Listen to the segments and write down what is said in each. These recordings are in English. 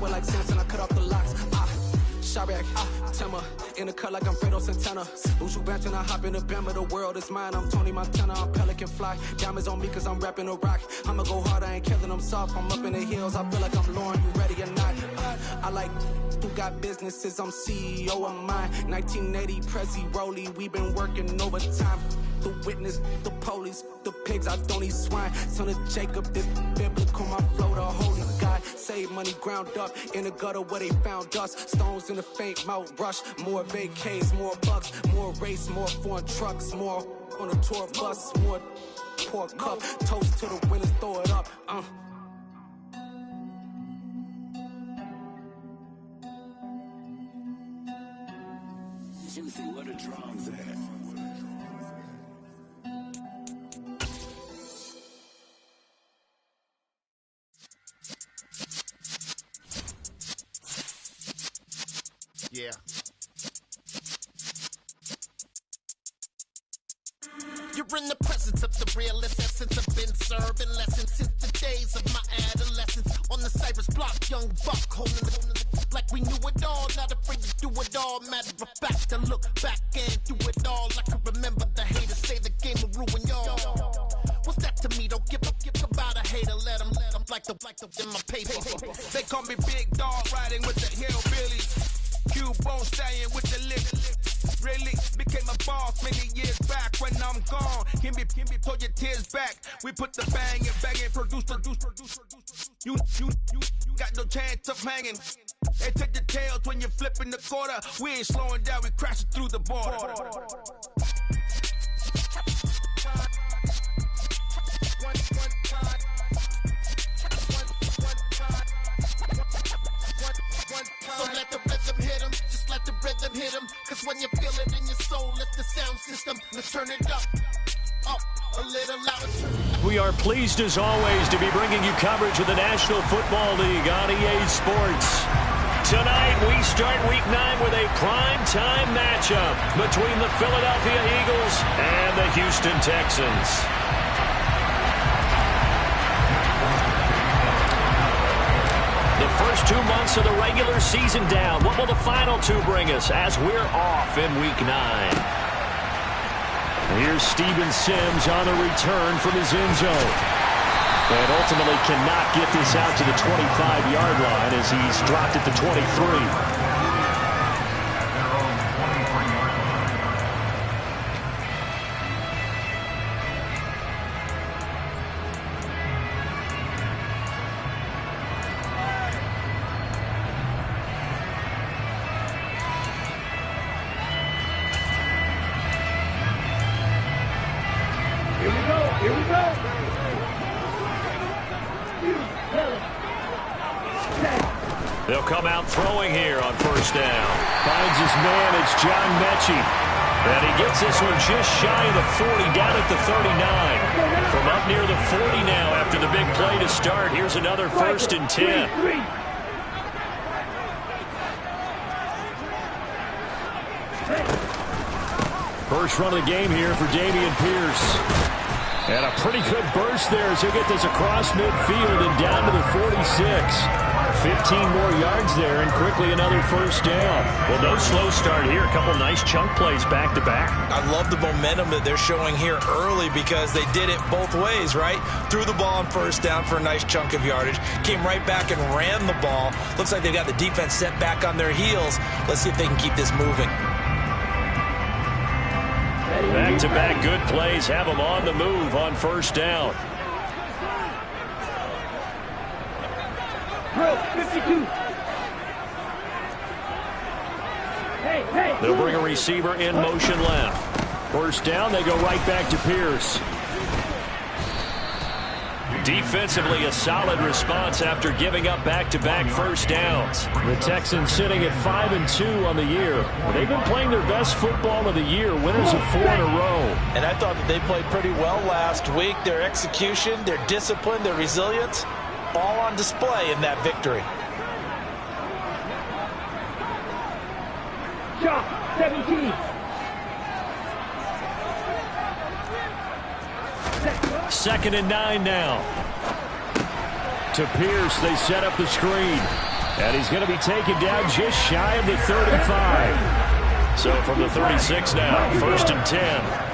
shower like Samson, I cut off the locks. Shabak, Tema, in the cut like I'm Fredo Santana. Ushu Banton, I hop in the Bama, the world is mine. I'm Tony Montana, I'm Pelican Fly. Diamonds on me cause I'm rapping a rock. I'ma go hard, I ain't killing them soft. I'm up in the hills, I feel like I'm Lauren, you ready or not? I like who got businesses, I'm CEO of mine. 1980 Prezi Rolly, we been working overtime. The witness, the police, the pigs, I don't eat swine. Son of Jacob, this biblical, my flow, the holy God. Save money ground up in the gutter where they found us. Stones in the faint mouth rush. More vacays, more bucks, more race, more foreign trucks, more on a tour bus, more pour cup. Toast to the winners, throw it up. Juicy, what a drums at. Yeah. You're in the presence of the realest essence. I've been serving lessons since the days of my adolescence. On the Cypress block, young buck holding the like we knew it all. Not afraid to do it all. Matter of fact, to look back and do it all. I can remember the haters say the game will ruin y'all. What's that to me? Don't give about a hater. Let them like the in my paper. They call me Big Dog, riding with the hillbillies. Cubone staying with the lift. Really became a boss many years back. When I'm gone, can be pull your tears back. We put the bang and produce. You got no chance of hanging. They take the tails when you're flipping the quarter. We ain't slowing down, we crashing through the border. So let the rhythm hit him, just let the rhythm hit him. Cause when you feel it in your soul, lift the sound system. Let's turn it up a little louder. We are pleased as always to be bringing you coverage of the National Football League on EA Sports. Tonight we start Week 9 with a prime-time matchup between the Philadelphia Eagles and the Houston Texans. The first 2 months of the regular season down. What will the final 2 bring us as we're off in Week 9? Here's Steven Sims on the return from his end zone. And ultimately cannot get this out to the 25-yard line as he's dropped at the 23. They'll come out throwing here on first down. Finds his man, it's John Mechie. And he gets this one just shy of the 40, down at the 39. From up near the 40 now after the big play to start. Here's another 1st and 10. First run of the game here for Dameon Pierce. And a pretty good burst there as he'll get this across midfield and down to the 46. 15 more yards there and quickly another first down. Well, no slow start here. A couple nice chunk plays back to back. I love the momentum that they're showing here early because they did it both ways, right? Threw the ball on first down for a nice chunk of yardage. Came right back and ran the ball. Looks like they've got the defense set back on their heels. Let's see if they can keep this moving. Back-to-back good plays have them on the move on first down. 52. They'll bring a receiver in motion left. First down, they go right back to Pierce. Defensively, a solid response after giving up back-to-back first downs. The Texans sitting at 5-2 on the year. They've been playing their best football of the year, winners of 4 in a row. And I thought that they played pretty well last week. Their execution, their discipline, their resilience, all on display in that victory. Shot 17. Second and 9 now. To Pierce, they set up the screen. And he's going to be taken down just shy of the 35. So from the 36 now, 1st and 10.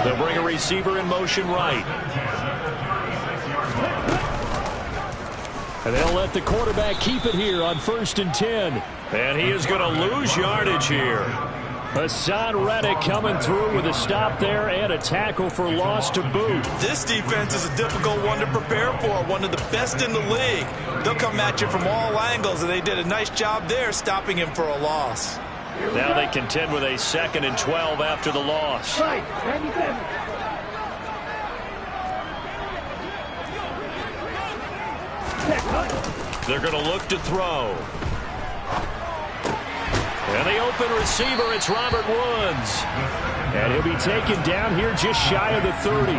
They'll bring a receiver in motion right. And they'll let the quarterback keep it here on 1st and 10. And he is going to lose yardage here. Hassan Reddick coming through with a stop there and a tackle for loss to boot. This defense is a difficult one to prepare for, one of the best in the league. They'll come at you from all angles, and they did a nice job there stopping him for a loss. Now they contend with a 2nd and 12 after the loss. Right, 97. They're going to look to throw. And the open receiver, it's Robert Woods. And he'll be taken down here just shy of the 30.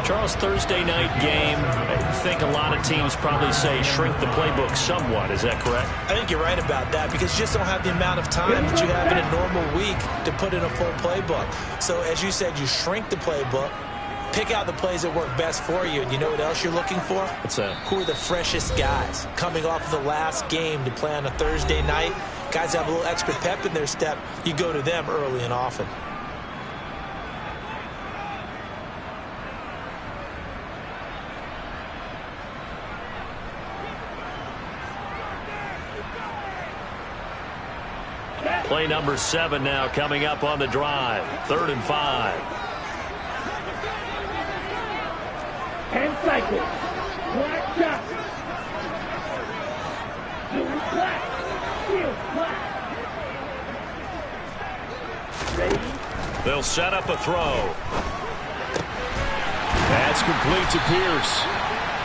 Charles, Thursday night game, I think a lot of teams probably say shrink the playbook somewhat. Is that correct? I think you're right about that because you just don't have the amount of time that you have in a normal week to put in a full playbook. So as you said, you shrink the playbook, pick out the plays that work best for you, and you know what else you're looking for? What's that? Who are the freshest guys coming off of the last game to play on a Thursday night? Guys have a little extra pep in their step. You go to them early and often. Play number 7 now coming up on the drive. 3rd and 5. 10 cycles. Black shot. Doing black. Field black. Ready? They'll set up a throw. That's complete to Pierce.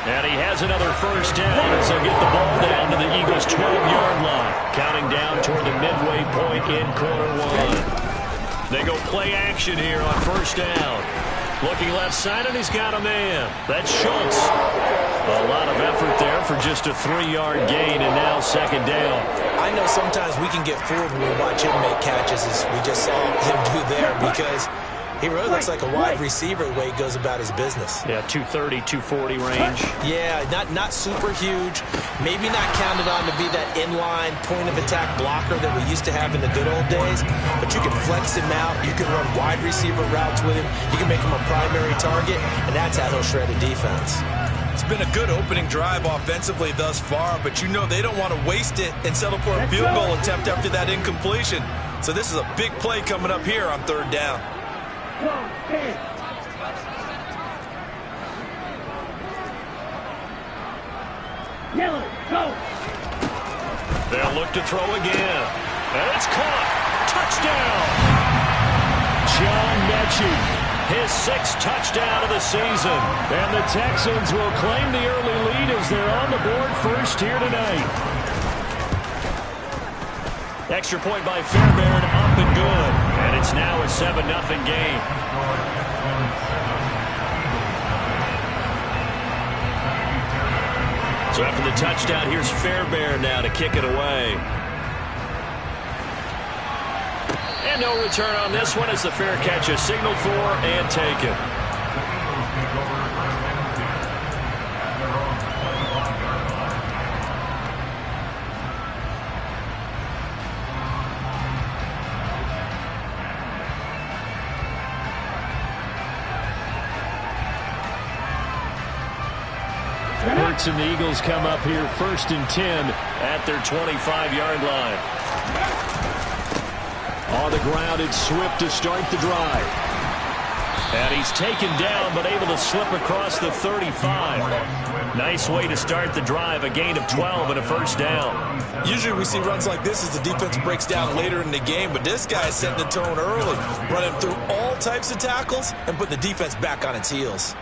And he has another 1st down as they'll get the ball down to the Eagles' 12-yard line. Counting down toward the midway point in quarter 1. They go play action here on 1st down. Looking left side, and he's got a man. That's Schultz. A lot of effort there for just a 3-yard gain, and now 2nd down. I know sometimes we can get fooled when we watch him make catches, as we just saw him do there, because he really looks like a wide receiver the way he goes about his business. Yeah, 230, 240 range. Yeah, not super huge. Maybe not counted on to be that inline point-of-attack blocker that we used to have in the good old days. But you can flex him out. You can run wide receiver routes with him. You can make him a primary target, and that's how he'll shred a defense. It's been a good opening drive offensively thus far, but you know they don't want to waste it and settle for a field goal attempt after that incompletion. So this is a big play coming up here on 3rd down. Yellow, go. They'll look to throw again. And it's caught. Touchdown. John Mechie, his 6th touchdown of the season. And the Texans will claim the early lead as they're on the board first here tonight. Extra point by Fairbairn, up and good. And it's now a 7-0 game. So after the touchdown, here's Fairbairn now to kick it away. And no return on this one as the fair catch is signaled for and taken. Hurts and the Eagles come up here 1st and 10 at their 25-yard line. On the ground, it's Swift to start the drive. And he's taken down, but able to slip across the 35. Nice way to start the drive, a gain of 12 and a 1st down. Usually we see runs like this as the defense breaks down later in the game, but this guy is setting the tone early, running through all types of tackles and putting the defense back on its heels.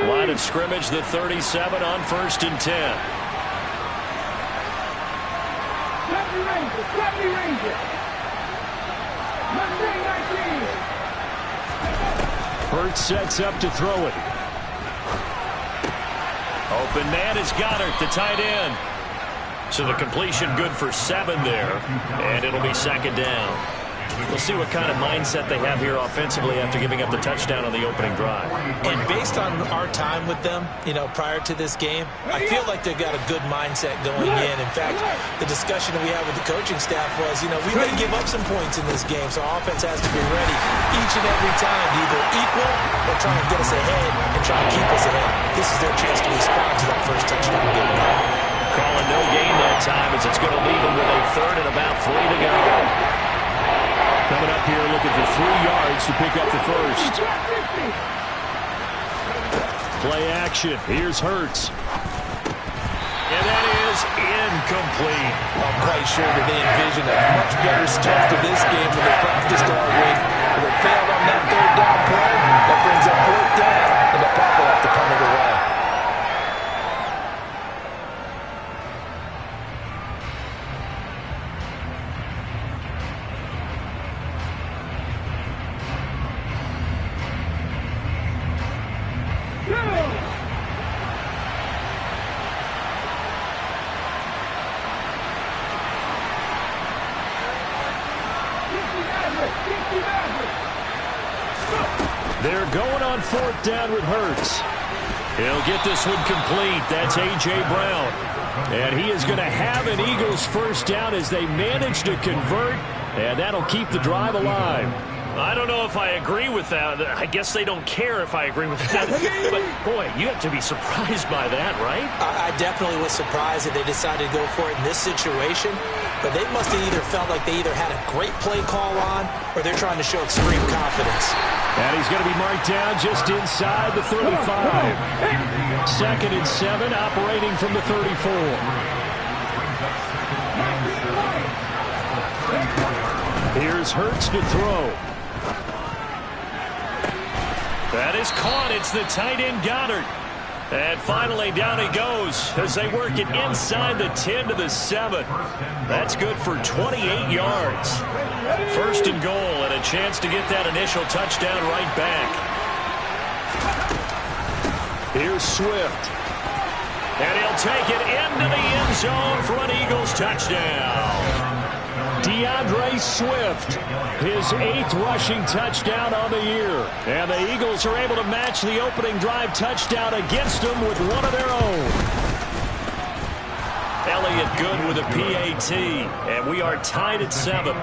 Line of scrimmage, the 37 on 1st and 10. 70 Ranger, 70 Ranger. Mustang 19. Hurts sets up to throw it. Open man is Goddard, the tight end. So the completion good for 7 there, and it'll be 2nd down. We'll see what kind of mindset they have here offensively after giving up the touchdown on the opening drive. And based on our time with them, prior to this game, I feel like they've got a good mindset going in. In fact, the discussion that we had with the coaching staff was, we may give up some points in this game, so our offense has to be ready each and every time to either equal or try and get us ahead and try and keep us ahead. This is their chance to respond to that first touchdown given up. Calling no gain that time as it's going to leave them with a third and about 3 to go. Coming up here looking for 3 yards to pick up the first. Play action. Here's Hurts. And that is incomplete. I'm quite sure that they envisioned a much better start to this game than they practiced all week. But they failed on that third down play. That brings up 4th down, and they'll probably have to punt it away. They're going on 4th down with Hurts. He'll get this one complete. That's A.J. Brown. And he is going to have an Eagles first down as they manage to convert. And that'll keep the drive alive. I don't know if I agree with that. I guess they don't care if I agree with that. But, boy, you have to be surprised by that, right? I definitely was surprised that they decided to go for it in this situation. But they must have either felt like they either had a great play call on or they're trying to show extreme confidence. And he's going to be marked down just inside the 35. 2nd and 7, operating from the 34. Here's Hurts to throw. That is caught. It's the tight end Goddard. And finally down he goes as they work it inside the 10 to the 7. That's good for 28 yards. 1st and goal and a chance to get that initial touchdown right back. Here's Swift. And he'll take it into the end zone for an Eagles touchdown. DeAndre Swift, his 8th rushing touchdown on the year. And the Eagles are able to match the opening drive touchdown against them with one of their own. Elliott good with a PAT, and we are tied at 7.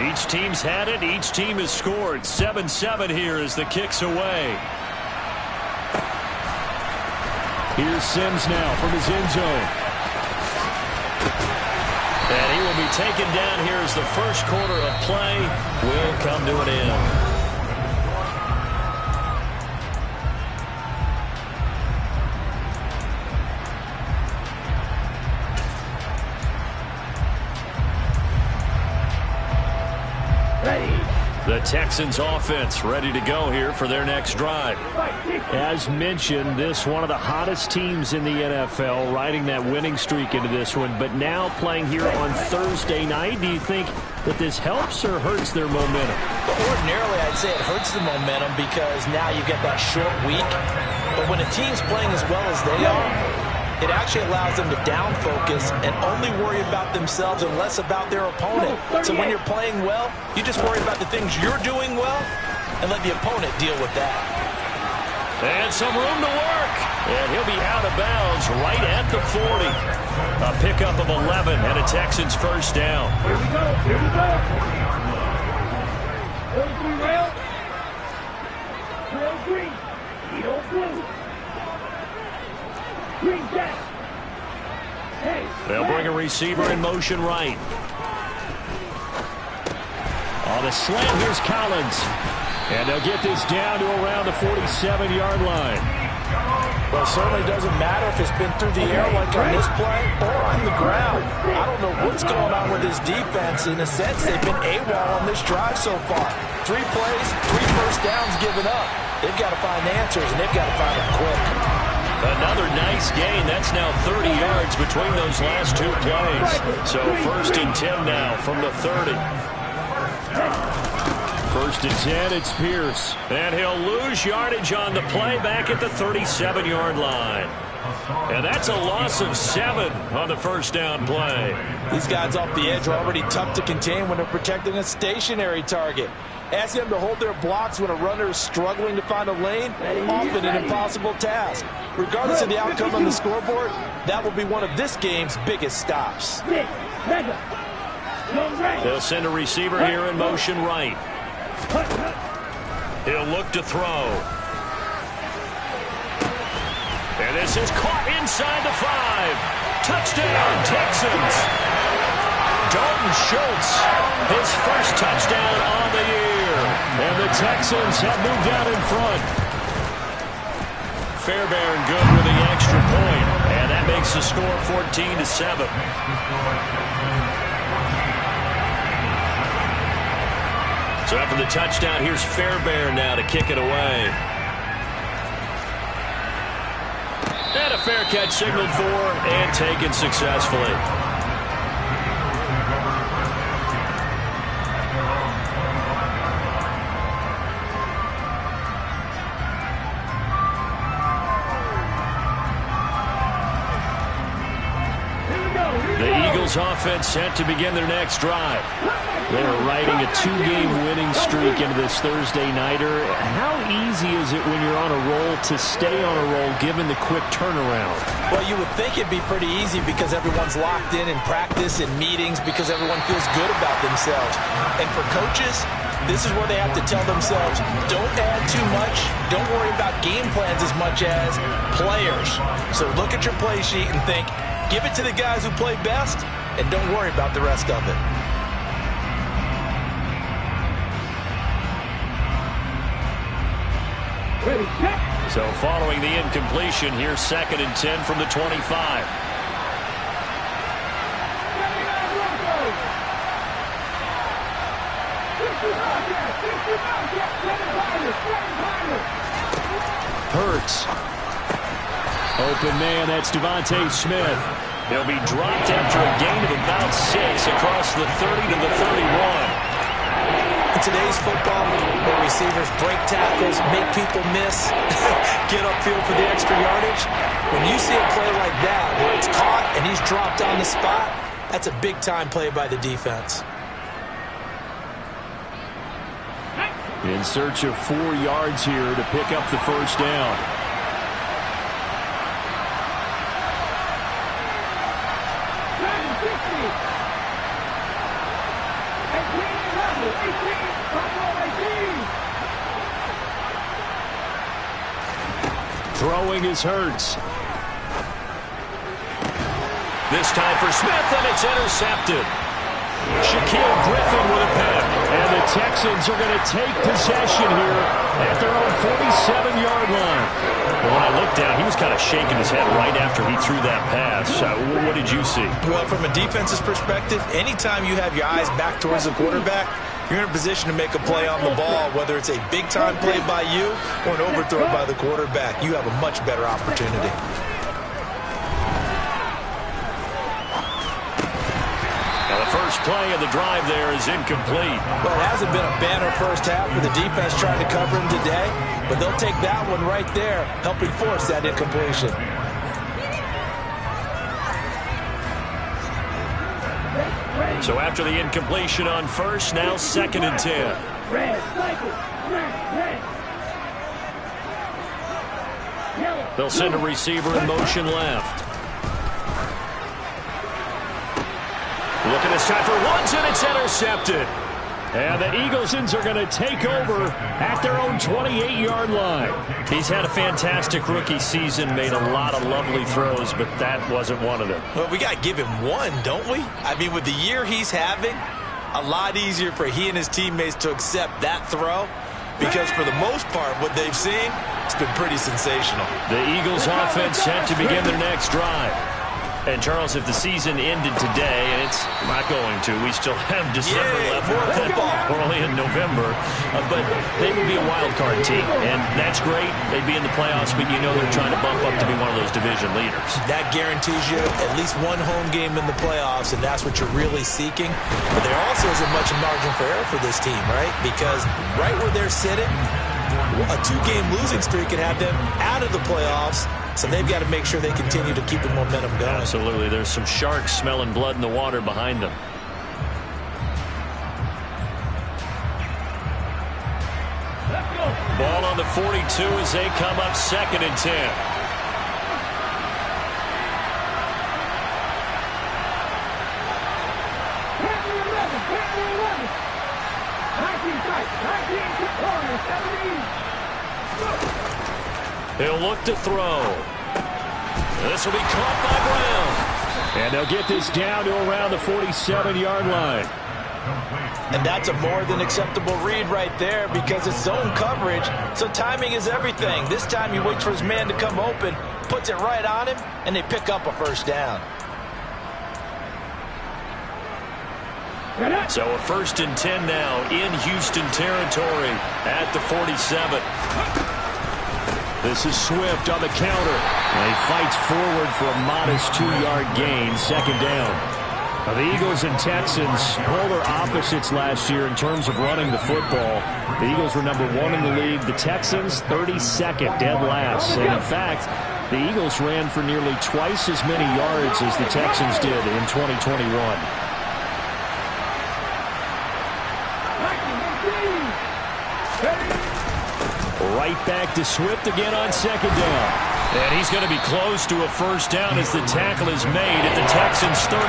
Each team's had it. Each team has scored. 7-7 here as the kick's away. Here's Sims now from his end zone. And he will be taken down here as the first quarter of play will come to an end. The Texans offense ready to go here for their next drive. As mentioned, this one of the hottest teams in the NFL, riding that winning streak into this one, but now playing here on Thursday night. Do you think that this helps or hurts their momentum? Ordinarily, I'd say it hurts the momentum because now you get that short week. But when a team's playing as well as they are, it actually allows them to down focus and only worry about themselves and less about their opponent. So when you're playing well, you just worry about the things you're doing well and let the opponent deal with that. And some room to work. And he'll be out of bounds right at the 40. A pickup of 11 and a Texans first down. Here we go. Here we go. 43 rail. Trail green. Heel blue. Green jack. Hey. They'll bring a receiver in motion right. On the slant, here's Collins. And they'll get this down to around the 47-yard line. Well, it certainly doesn't matter if it's been through the air like on this play or on the ground. I don't know what's going on with this defense. In a sense, they've been AWOL on this drive so far. 3 plays, 3 first downs given up. They've got to find answers, and they've got to find them quick. Another nice gain. That's now 30 yards between those last 2 plays. So 1st and 10 now from the 30. 1st and 10, it's Pierce. And he'll lose yardage on the play back at the 37-yard line. And that's a loss of 7 on the first down play. These guys off the edge are already tough to contain when they're protecting a stationary target. Ask them to hold their blocks when a runner is struggling to find a lane, often an impossible task. Regardless of the outcome on the scoreboard, that will be one of this game's biggest stops. They'll send a receiver here in motion right. He'll look to throw. And this is caught inside the 5. Touchdown, Texans. Dalton Schultz, his first touchdown on the year. And the Texans have moved out in front. Fairbairn good with the extra point. And that makes the score 14-7. So after the touchdown, here's Fairbairn now to kick it away. And a fair catch signaled for and taken successfully. The Eagles offense set to begin their next drive. They are riding a 2-game winning streak into this Thursday nighter. How easy is it when you're on a roll to stay on a roll given the quick turnaround? Well, you would think it'd be pretty easy because everyone's locked in practice and meetings because everyone feels good about themselves. And for coaches, this is where they have to tell themselves, don't add too much. Don't worry about game plans as much as players. So look at your play sheet and think, give it to the guys who play best and don't worry about the rest of it. So following the incompletion, here's 2nd and 10 from the 25. Hurts. Open man, that's Devontae Smith. He'll be dropped after a gain of about 6 across the 30 to the 31. In today's football, where receivers break tackles, make people miss, get upfield for the extra yardage, when you see a play like that where it's caught and he's dropped on the spot, that's a big-time play by the defense. In search of 4 yards here to pick up the first down. Throwing is Hurts. This time for Smith, and it's intercepted. Shaquille Griffin with a pick. And the Texans are going to take possession here at their own 47-yard line. Well, when I looked down, he was kind of shaking his head right after he threw that pass. What did you see? Well, from a defense's perspective, anytime you have your eyes back towards the quarterback, you're in a position to make a play on the ball, whether it's a big-time play by you or an overthrow by the quarterback. You have a much better opportunity. Now the first play of the drive there is incomplete. Well, it hasn't been a banner first half for the defense trying to cover him today, but they'll take that one right there, helping force that incompletion. So after the incompletion on first, now 2nd and 10. They'll send a receiver in motion left. Look at this time for Woods, and it's intercepted. And the Eaglesons are going to take over at their own 28-yard line. He's had a fantastic rookie season, made a lot of lovely throws, but that wasn't one of them. Well, we got to give him one, don't we? I mean, with the year he's having, a lot easier for he and his teammates to accept that throw because for the most part, what they've seen, it's been pretty sensational. The Eagles offense set to begin their next drive. And, Charles, if the season ended today, and it's not going to, we still have December left. We're only in November. But they would be a wild card team, and that's great. They'd be in the playoffs, but you know they're trying to bump up to be one of those division leaders. That guarantees you at least one home game in the playoffs, and that's what you're really seeking. But there also isn't much margin for error for this team, right? Because right where they're sitting, a 2-game losing streak could have them out of the playoffs So they've got to make sure they continue to keep the momentum going. Absolutely. There's some sharks smelling blood in the water behind them. Ball on the 42 as they come up 2nd and 10. He'll look to throw. This will be caught by Brown. And they'll get this down to around the 47-yard line. And that's a more than acceptable read right there because it's zone coverage, so timing is everything. This time he waits for his man to come open, puts it right on him, and they pick up a first down. So a 1st and 10 now in Houston territory at the 47. This is Swift on the counter. And he fights forward for a modest 2-yard gain, 2nd down. Now the Eagles and Texans, polar opposites last year in terms of running the football. The Eagles were number 1 in the league. The Texans, 32nd, dead last. And in fact, the Eagles ran for nearly twice as many yards as the Texans did in 2021. Right back to Swift again on 2nd down. And he's going to be close to a first down as the tackle is made at the Texans' 39.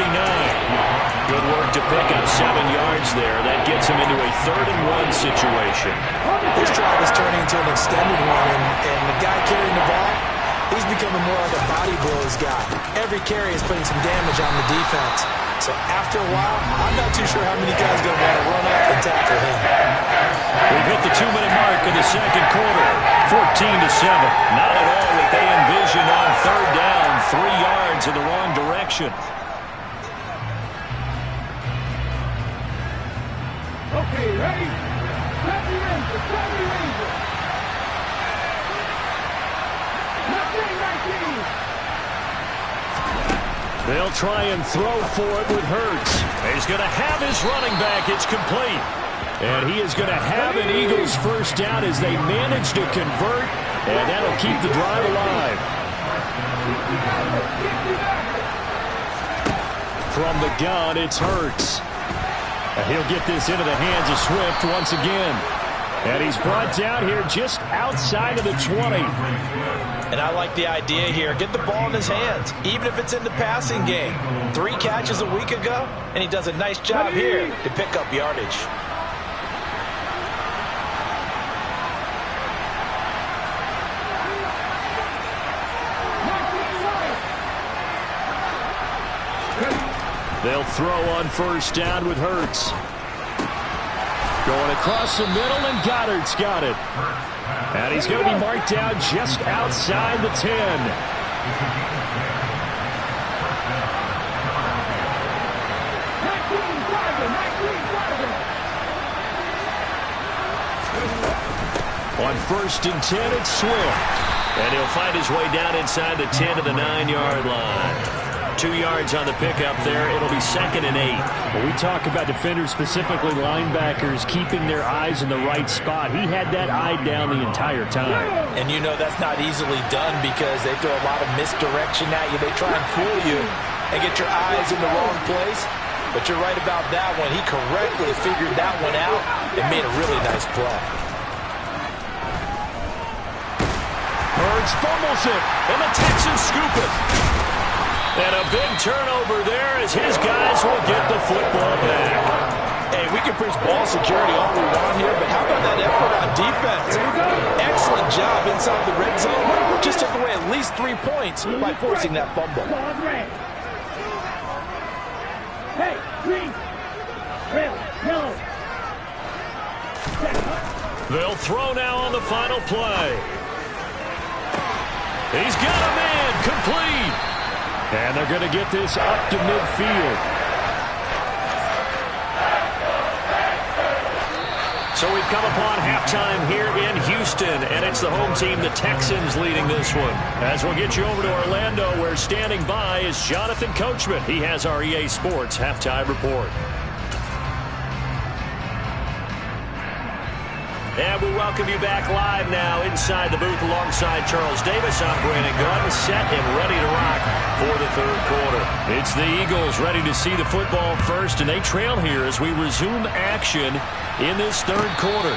Good work to pick up 7 yards there. That gets him into a 3rd and 1 situation. This drive is turning into an extended one, and the guy carrying the ball, he's becoming more like a body blows guy. Every carry is putting some damage on the defense. So after a while, I'm not too sure how many guys are going to want to run up and tackle him. We've hit the 2-minute mark in the 2nd quarter. 14-7. Not at all what they envisioned on 3rd down. 3 yards in the wrong direction. Okay, ready? Ready, Ranger. Ready, Ranger. They'll try and throw for it with Hurts. He's going to have his running back. It's complete. And he is going to have an Eagles first down as they manage to convert, and that'll keep the drive alive. From the gun, it's Hurts. And he'll get this into the hands of Swift once again. And he's brought down here just outside of the 20. And I like the idea here. Get the ball in his hands, even if it's in the passing game. 3 catches a week ago, and he does a nice job here to pick up yardage. They'll throw on first down with Hurts. Going across the middle, and Goddard's got it. And he's going to be marked down just outside the 10. On 1st and 10, it's Swift. And he'll find his way down inside the 10 to the 9-yard line. 2 yards on the pickup there. It'll be 2nd and 8. Well, we talk about defenders, specifically linebackers, keeping their eyes in the right spot. He had that eye down the entire time. And you know that's not easily done because they throw a lot of misdirection at you. They try and fool you and get your eyes in the wrong place. But you're right about that one. He correctly figured that one out and made a really nice play. Hurts fumbles it, and the Texans scoop it. And a big turnover there as his guys will get the football back. Hey, we can preach ball security all we want here, but how about that effort on defense? Excellent job inside the red zone. Just took away at least 3 points by forcing that fumble. Hey, green, red, yellow. They'll throw now on the final play. He's got a man, complete. And they're going to get this up to midfield. So we've come upon halftime here in Houston, and it's the home team, the Texans, leading this one. As we'll get you over to Orlando, where standing by is Jonathan Coachman. He has our EA Sports halftime report. And we welcome you back live now inside the booth alongside Charles Davis. I'm Brandon Gunn, set and ready to rock for the third quarter. It's the Eagles ready to see the football first, and they trail here as we resume action in this third quarter.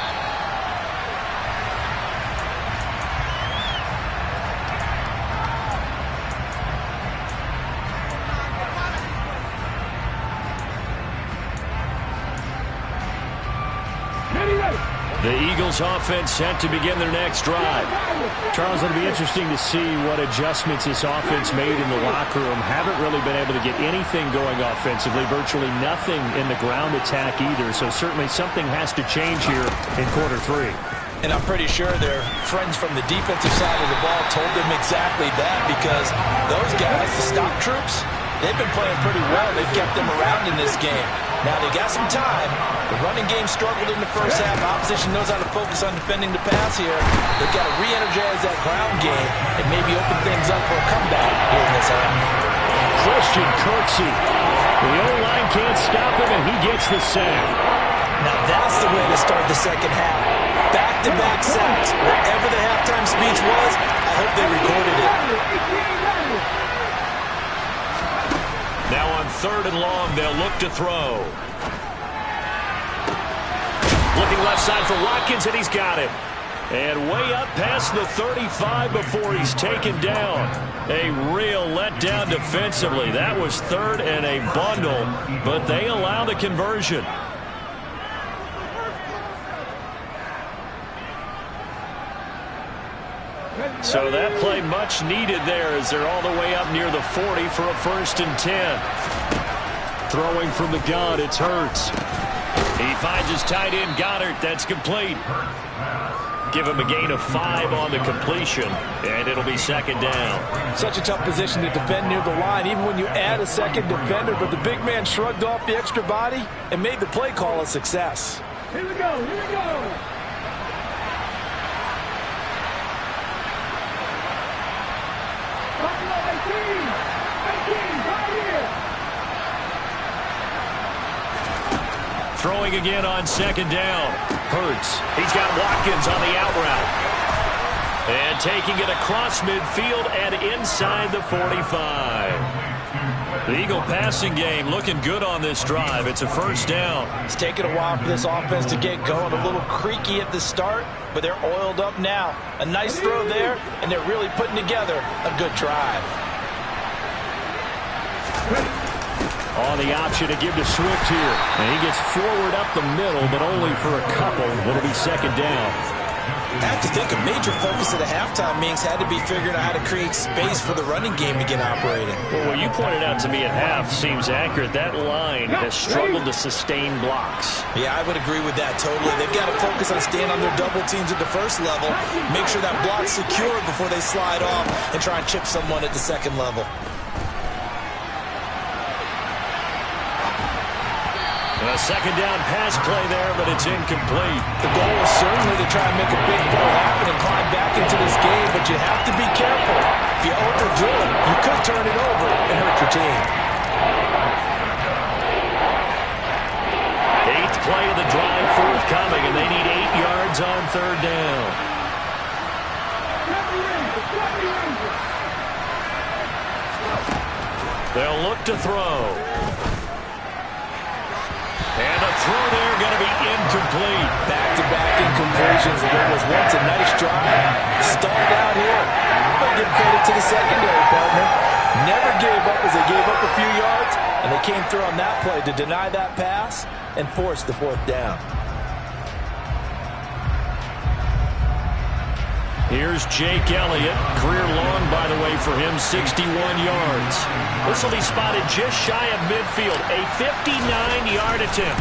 The Eagles offense set to begin their next drive. Charles, it'll be interesting to see what adjustments this offense made in the locker room. Haven't really been able to get anything going offensively, virtually nothing in the ground attack either. So certainly something has to change here in quarter three. And I'm pretty sure their friends from the defensive side of the ball told them exactly that, because those guys, the stop troops, they've been playing pretty well. They've kept them around in this game. Now they got some time. The running game struggled in the first half. Opposition knows how to focus on defending the pass here. They've got to re-energize that ground game and maybe open things up for a comeback here in this half. Christian Kirksey. The O-line can't stop him, and he gets the sack. Now that's the way to start the second half. Back-to-back sacks. Whatever the halftime speech was, I hope they recorded it. Now on 3rd and long, they'll look to throw. Looking left side for Watkins, and he's got it. And way up past the 35 before he's taken down. A real letdown defensively. That was 3rd and a bundle, but they allow the conversion. So that play much needed there as they're all the way up near the 40 for a 1st and 10. Throwing from the gun, it's Hurts. He finds his tight end Goddard. That's complete. Give him a gain of 5 on the completion, and it'll be 2nd down. Such a tough position to defend near the line, even when you add a second defender, but the big man shrugged off the extra body and made the play call a success. Here we go, here we go. Throwing again on 2nd down. Hurts. He's got Watkins on the out route. And taking it across midfield and inside the 45. The Eagle passing game looking good on this drive. It's a 1st down. It's taken a while for this offense to get going. A little creaky at the start, but they're oiled up now. A nice throw there, and they're really putting together a good drive. On the option to give to Swift here. And he gets forward up the middle, but only for a couple. It'll be 2nd down. I have to think a major focus of the halftime meetings had to be figuring out how to create space for the running game to get operating. Well, what you pointed out to me at half seems accurate. That line has struggled to sustain blocks. Yeah, I would agree with that totally. They've got to focus on staying on their double teams at the first level, make sure that block's secure before they slide off and try and chip someone at the second level. A 2nd down pass play there, but it's incomplete. The goal is certainly to try and make a big play happen and climb back into this game, but you have to be careful. If you overdo it, you could turn it over and hurt your team. 8th play of the drive forthcoming, and they need 8 yards on 3rd down. They'll look to throw. And a throw there going to be incomplete. Back-to-back incompletions. There was once a nice drive. Stalled out here. But give credit to the secondary partner. Never gave up as they gave up a few yards. And they came through on that play to deny that pass and force the 4th down. Here's Jake Elliott. Career long, by the way, for him, 61 yards. This will be spotted just shy of midfield. A 59-yard attempt.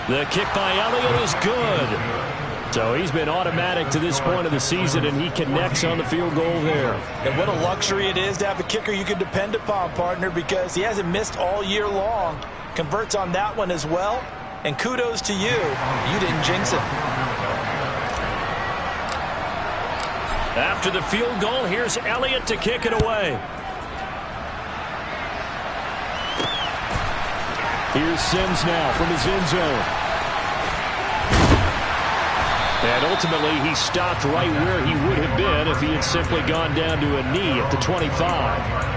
The kick by Elliott is good. So he's been automatic to this point of the season, and he connects on the field goal there. And what a luxury it is to have a kicker you can depend upon, partner, because he hasn't missed all year long. Converts on that one as well. And kudos to you. You didn't jinx it. After the field goal, here's Elliott to kick it away. Here's Sims now from his end zone. And ultimately, he stopped right where he would have been if he had simply gone down to a knee at the 25.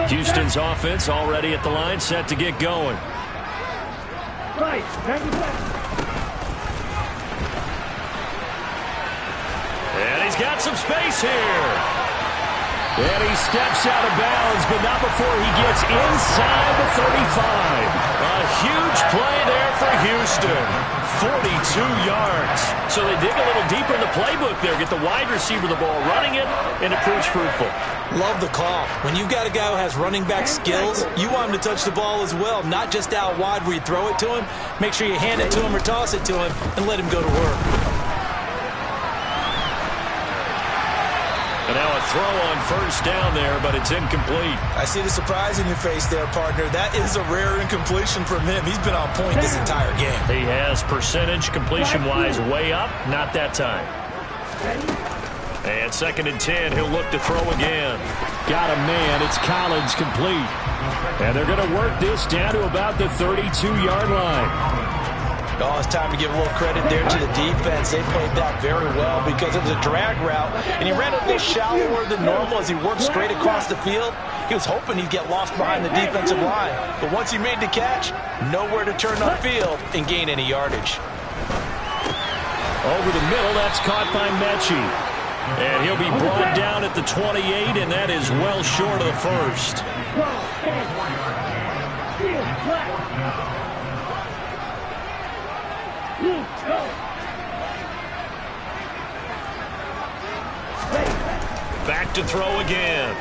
Houston's offense already at the line, set to get going. And he's got some space here. And he steps out of bounds, but not before he gets inside the 35. A huge play there for Houston. 42 yards. So they dig a little deeper in the playbook there, get the wide receiver the ball, running it, and it proves fruitful. Love the call. When you've got a guy who has running back skills, you want him to touch the ball as well, not just out wide where you throw it to him. Make sure you hand it to him or toss it to him and let him go to work. And now a throw on first down there, but it's incomplete. I see the surprise in your face there, partner. That is a rare incompletion from him. He's been on point this entire game. He has percentage completion-wise way up, not that time. And 2nd and 10, he'll look to throw again. Got a man, it's Collins complete. And they're going to work this down to about the 32-yard line. Oh, it's time to give a little credit there to the defense. They played that very well because it was a drag route, and he ran a little shallower than normal as he worked straight across the field. He was hoping he'd get lost behind the defensive line, but once he made the catch, nowhere to turn upfield and gain any yardage. Over the middle, that's caught by Mechie. And he'll be brought down at the 28, and that is well short of the first. Back to throw again.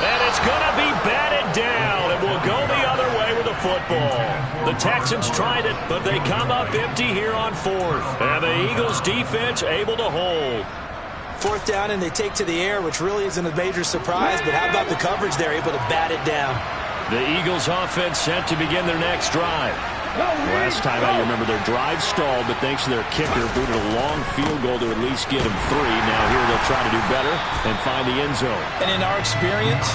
And it's going to be batted down. It will go the other way with the football. The Texans tried it, but they come up empty here on 4th. And the Eagles defense able to hold. 4th down, and they take to the air, which really isn't a major surprise, but how about the coverage there, able to bat it down? The Eagles offense set to begin their next drive. Last time I remember their drive stalled, but thanks to their kicker, booted a long field goal to at least get them 3. Now here they'll try to do better and find the end zone. And in our experience,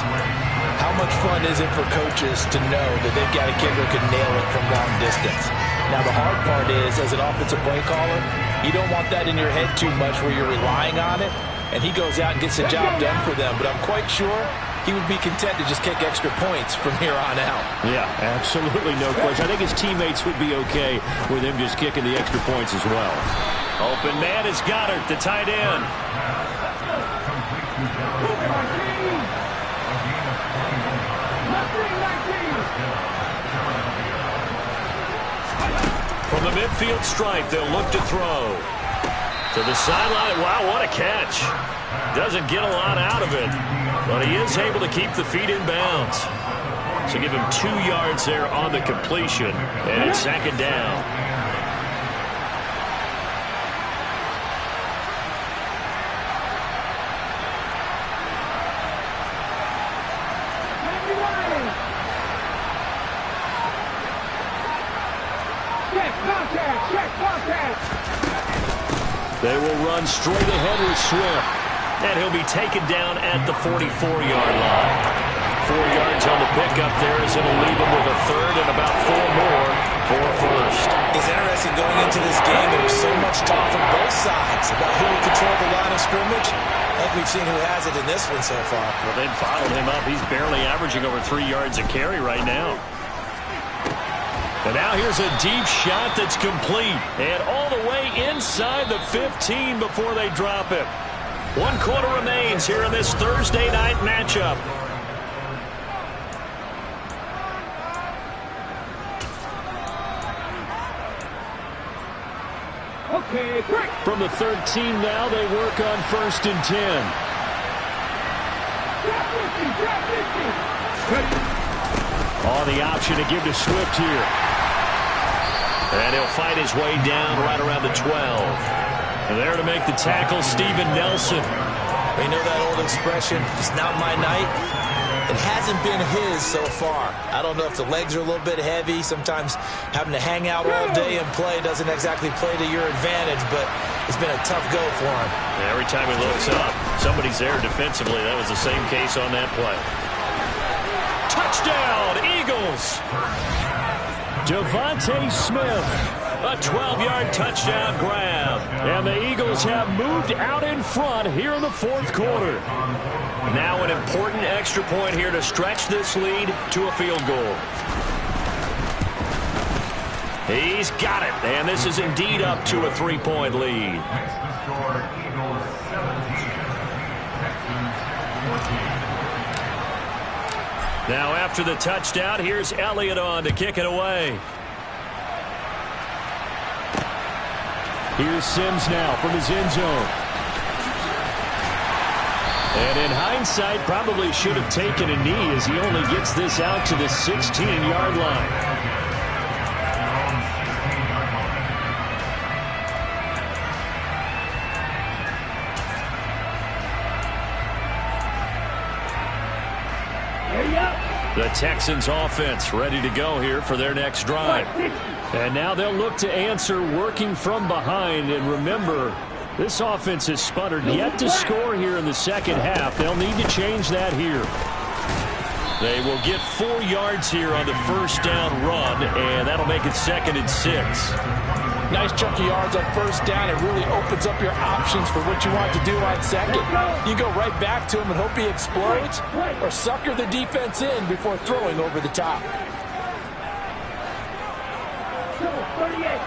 how much fun is it for coaches to know that they've got a kicker who can nail it from long distance? Now the hard part is, as an offensive play caller, you don't want that in your head too much where you're relying on it, and he goes out and gets the job done for them. But I'm quite sure he would be content to just kick extra points from here on out. Yeah, absolutely no question. I think his teammates would be okay with him just kicking the extra points as well. Open man is Goddard, the tight end. From the midfield stripe, they'll look to throw. To the sideline. Wow, what a catch. Doesn't get a lot out of it, but he is able to keep the feet in bounds. So give him 2 yards there on the completion, and it's 2nd down. They will run straight ahead with Swift. And he'll be taken down at the 44-yard line. 4 yards on the pickup there as it'll leave him with a 3rd and about 4 more for a first. It's interesting going into this game. There was so much talk from both sides about who would control the line of scrimmage. I think we've seen who has it in this one so far. Well, they've bottled him up. He's barely averaging over 3 yards a carry right now. And now here's a deep shot that's complete. And all the way inside the 15 before they drop it. 1 quarter remains here in this Thursday night matchup. Okay, break. From the 13 now, they work on 1st and 10. On the option to give to Swift here. And he'll fight his way down right around the 12. And there to make the tackle, Steven Nelson. We know that old expression, it's not my night. It hasn't been his so far. I don't know if the legs are a little bit heavy. Sometimes having to hang out all day and play doesn't exactly play to your advantage, but it's been a tough go for him. Every time he looks up, somebody's there defensively. That was the same case on that play. Touchdown, Eagles! Devontae Smith. A 12-yard touchdown grab. And the Eagles have moved out in front here in the fourth quarter. Now an important extra point here to stretch this lead to a field goal. He's got it. And this is indeed up to a 3-point lead. Now after the touchdown, here's Elliott on to kick it away. Here's Sims now from his end zone. And in hindsight, probably should have taken a knee as he only gets this out to the 16-yard line. The Texans offense ready to go here for their next drive. And now they'll look to answer working from behind. And remember, this offense has sputtered yet to score here in the second half. They'll need to change that here. They will get 4 yards here on the first down run, and that'll make it 2nd and 6. Nice chunk of yards on first down. It really opens up your options for what you want to do on second. You go right back to him and hope he explodes, or sucker the defense in before throwing over the top. 38.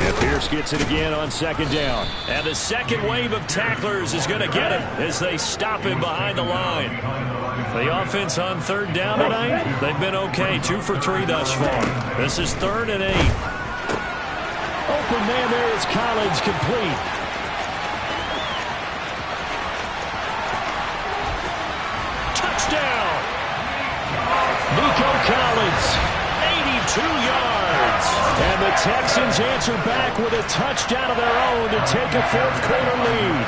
And Pierce gets it again on 2nd down. And the second wave of tacklers is going to get him as they stop him behind the line. The offense on 3rd down tonight, they've been okay. 2 for 3 thus far. This is 3rd and 8. Open man there is Collins, complete. Touchdown! Nico Collins, 82 yards. And the Texans answer back with a touchdown of their own to take a fourth quarter lead.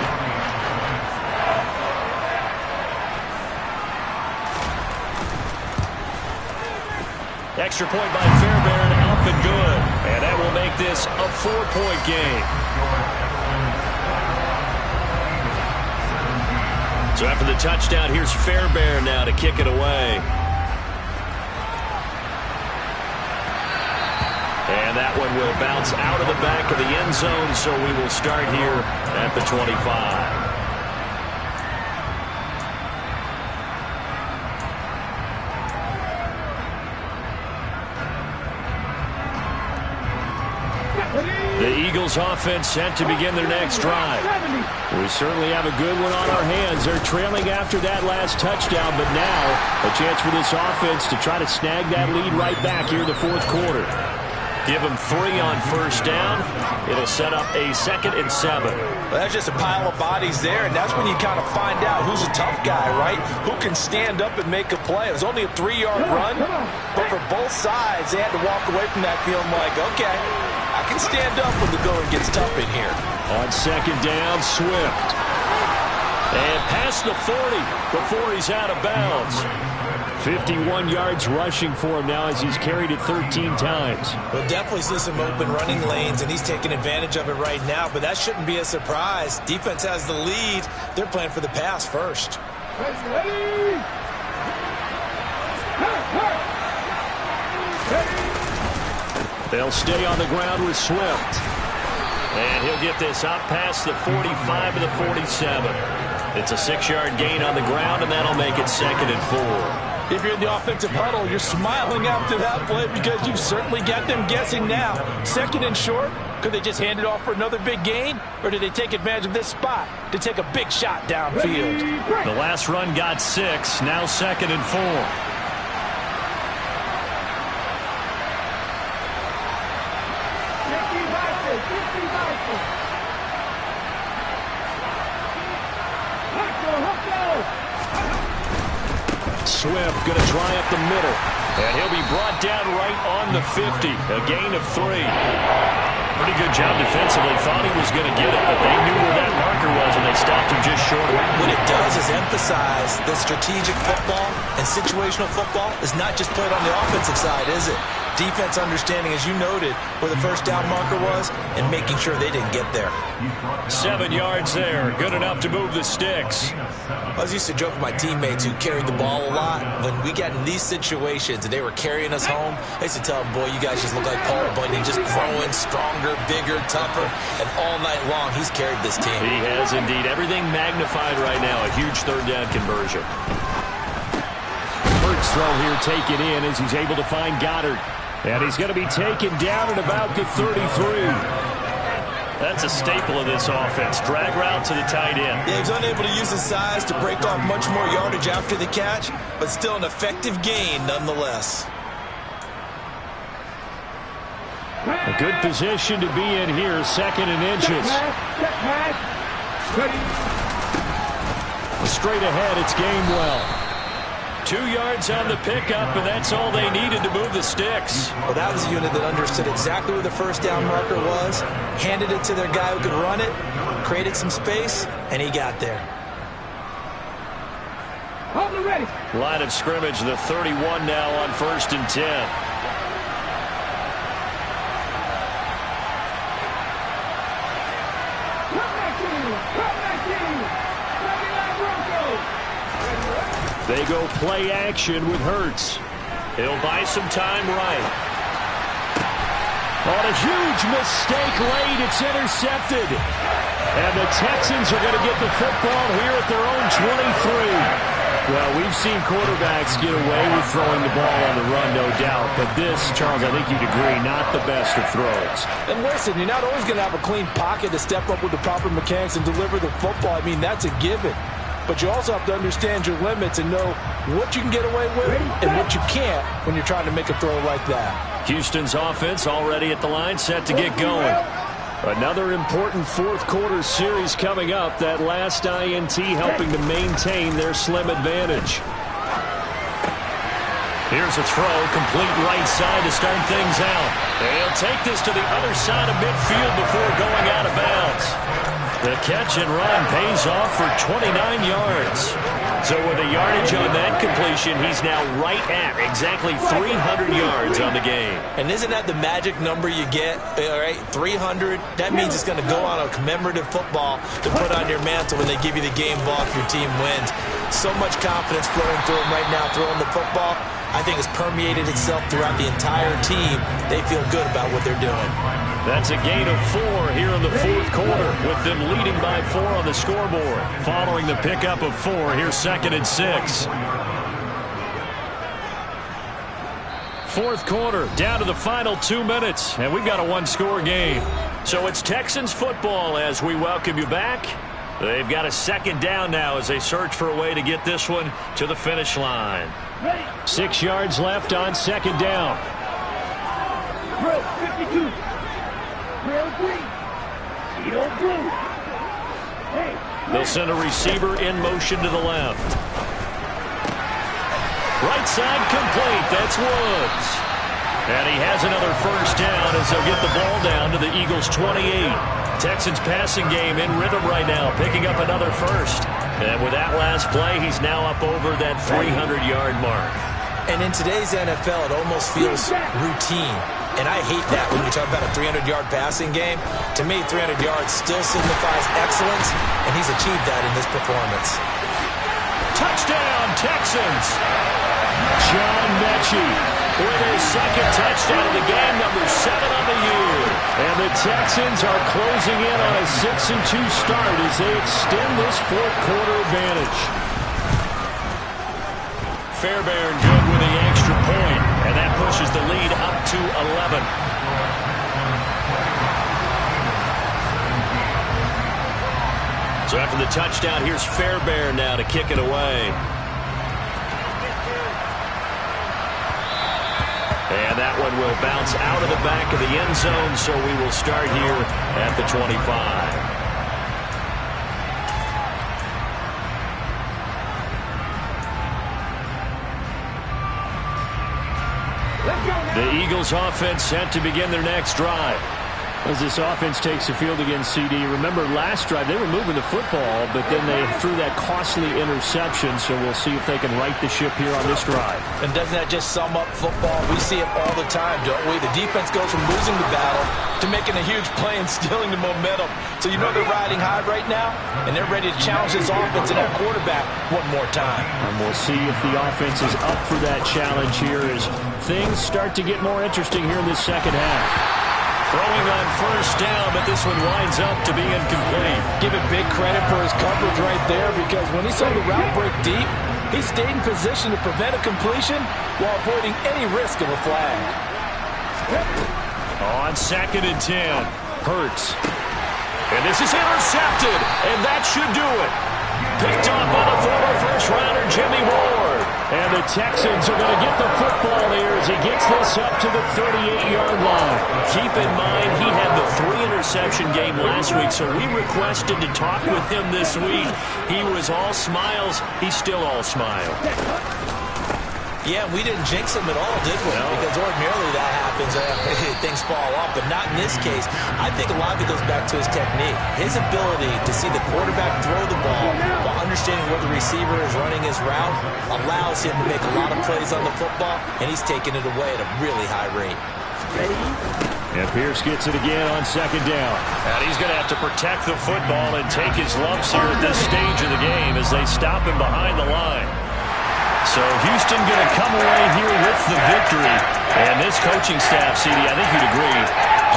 Extra point by Fairbairn, up and good. And that will make this a 4-point game. So after the touchdown, here's Fairbairn now to kick it away. And that one will bounce out of the back of the end zone, so we will start here at the 25. The Eagles offense set to begin their next drive. We certainly have a good one on our hands. They're trailing after that last touchdown, but now a chance for this offense to try to snag that lead right back here in the fourth quarter. Give them 3 on first down. It'll set up a 2nd and 7. Well, that's just a pile of bodies there, and that's when you kind of find out who's a tough guy, right? Who can stand up and make a play. It was only a 3-yard run, but for both sides, they had to walk away from that feeling like, okay, I can stand up when the going gets tough in here. On 2nd down, Swift. And past the 40 before he's out of bounds. 51 yards rushing for him now as he's carried it 13 times. We'll definitely see some open running lanes, and he's taking advantage of it right now, but that shouldn't be a surprise. Defense has the lead. They're playing for the pass first. They'll stay on the ground with Swift. And he'll get this out past the 45 to the 47. It's a 6-yard gain on the ground, and that'll make it 2nd and 4. If you're in the offensive huddle, you're smiling after that play because you've certainly got them guessing now. 2nd and short, could they just hand it off for another big gain? Or did they take advantage of this spot to take a big shot downfield? The last run got 6, now 2nd and 4. Swift going to try up the middle. And he'll be brought down right on the 50. A gain of 3. Pretty pretty good job defensively. Thought he was going to get it, but they knew where that marker was, and they stopped him just short of it. What it does is emphasize that strategic football and situational football is not just played on the offensive side, is it? Defense understanding, as you noted, where the first down marker was and making sure they didn't get there. 7 yards there. Good enough to move the sticks. I was used to joke with my teammates who carried the ball a lot. When we got in these situations and they were carrying us home, I used to tell them, boy, you guys just look like Paul Bunyan, just growing stronger, bigger, tougher, and all night long he's carried this team. He has indeed. Everything magnified right now. A huge third down conversion. First throw here taken in as he's able to find Goddard. And he's going to be taken down at about the 33. That's a staple of this offense. Drag route to the tight end. Yeah, he's unable to use his size to break off much more yardage after the catch, but still an effective gain nonetheless. A good position to be in here, 2nd and inches. Straight ahead, it's Gainwell. 2 yards on the pickup, and that's all they needed to move the sticks. Well, that was a unit that understood exactly where the first down marker was, handed it to their guy who could run it, created some space, and he got there. Line of scrimmage, the 31 now on 1st and 10. They go play action with Hurts. He'll buy some time right. On a huge mistake late, it's intercepted. And the Texans are going to get the football here at their own 23. Well, we've seen quarterbacks get away with throwing the ball on the run, no doubt. But this, Charles, I think you'd agree, not the best of throws. And listen, you're not always going to have a clean pocket to step up with the proper mechanics and deliver the football. I mean, that's a given. But you also have to understand your limits and know what you can get away with and what you can't when you're trying to make a throw like that. Houston's offense already at the line, set to get going. Another important fourth quarter series coming up. That last INT helping to maintain their slim advantage. Here's a throw, complete right side to start things out. They'll take this to the other side of midfield before going out of bounds. The catch and run pays off for 29 yards. So with a yardage on that completion, he's now right at exactly 300 yards on the game. And isn't that the magic number you get? All right, 300. That means it's going to go on a commemorative football to put on your mantle when they give you the game ball if your team wins. So much confidence flowing through him right now throwing the football. I think it's permeated itself throughout the entire team. They feel good about what they're doing. That's a gain of 4 here in the fourth quarter, with them leading by 4 on the scoreboard. Following the pickup of 4, here's 2nd and 6. Fourth quarter, down to the final 2 minutes, and we've got a one-score game. So it's Texans football as we welcome you back. They've got a 2nd down now as they search for a way to get this one to the finish line. 6 yards left on 2nd down. Drill 52. Drill 3. Hey. They'll send a receiver in motion to the left. Right side complete. That's Woods. And he has another first down as they'll get the ball down to the Eagles' 28. Texans passing game in rhythm right now, picking up another first. And with that last play, he's now up over that 300-yard mark. And in today's NFL, it almost feels routine. And I hate that when you talk about a 300-yard passing game. To me, 300 yards still signifies excellence, and he's achieved that in this performance. Touchdown, Texans! John Mechie with his 2nd touchdown of the game, number 7 on the year. And the Texans are closing in on a 6-2 start as they extend this fourth quarter advantage. Fairbairn good with the extra point, and that pushes the lead up to 11. So after the touchdown, here's Fairbairn now to kick it away. And that one will bounce out of the back of the end zone, so we will start here at the 25. The Eagles offense set to begin their next drive. As this offense takes the field against CD, remember last drive they were moving the football, but then they threw that costly interception, so we'll see if they can right the ship here on this drive. And doesn't that just sum up football? We see it all the time, don't we? The defense goes from losing the battle to making a huge play and stealing the momentum. So you know they're riding high right now, and they're ready to challenge this offense and that quarterback one more time. And we'll see if the offense is up for that challenge here as things start to get more interesting here in this second half. Throwing on first down, but this one winds up to be incomplete. Give it big credit for his coverage right there, because when he saw the route break deep, he stayed in position to prevent a completion while avoiding any risk of a flag. On 2nd and 10, Hurts. And this is intercepted, and that should do it. Picked up by the former first-rounder Jimmy Ward. And the Texans are going to get the football here as he gets this up to the 38-yard line. Keep in mind he had the 3-interception game last week, so we requested to talk with him this week. He was all smiles. He's still all smile. Yeah, we didn't jinx him at all, did we? No. Because ordinarily that happens. Things fall off, but not in this case. I think a lot of it goes back to his technique. His ability to see the quarterback throw the ball while understanding where the receiver is running his route allows him to make a lot of plays on the football, and he's taking it away at a really high rate. And Pierce gets it again on 2nd down. And he's going to have to protect the football and take his lumps here at this stage of the game as they stop him behind the line. So Houston going to come away here with the victory. And this coaching staff, CD, I think you'd agree,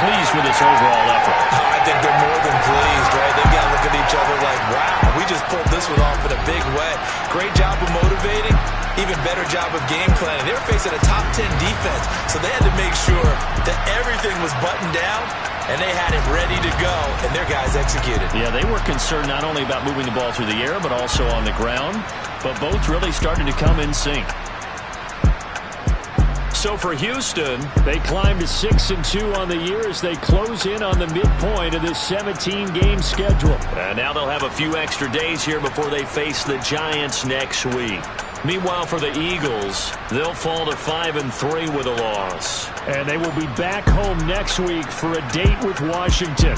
pleased with this overall effort. I think they're more than pleased, right? They've got to look at each other like, wow, we just pulled this one off in a big way. Great job of motivating, even better job of game planning. They were facing a top 10 defense, so they had to make sure that everything was buttoned down, and they had it ready to go, and their guys executed. Yeah, they were concerned not only about moving the ball through the air, but also on the ground. But both really started to come in sync. So for Houston, they climb to 6-2 on the year as they close in on the midpoint of this 17-game schedule. And now they'll have a few extra days here before they face the Giants next week. Meanwhile, for the Eagles, they'll fall to 5-3 with a loss. And they will be back home next week for a date with Washington.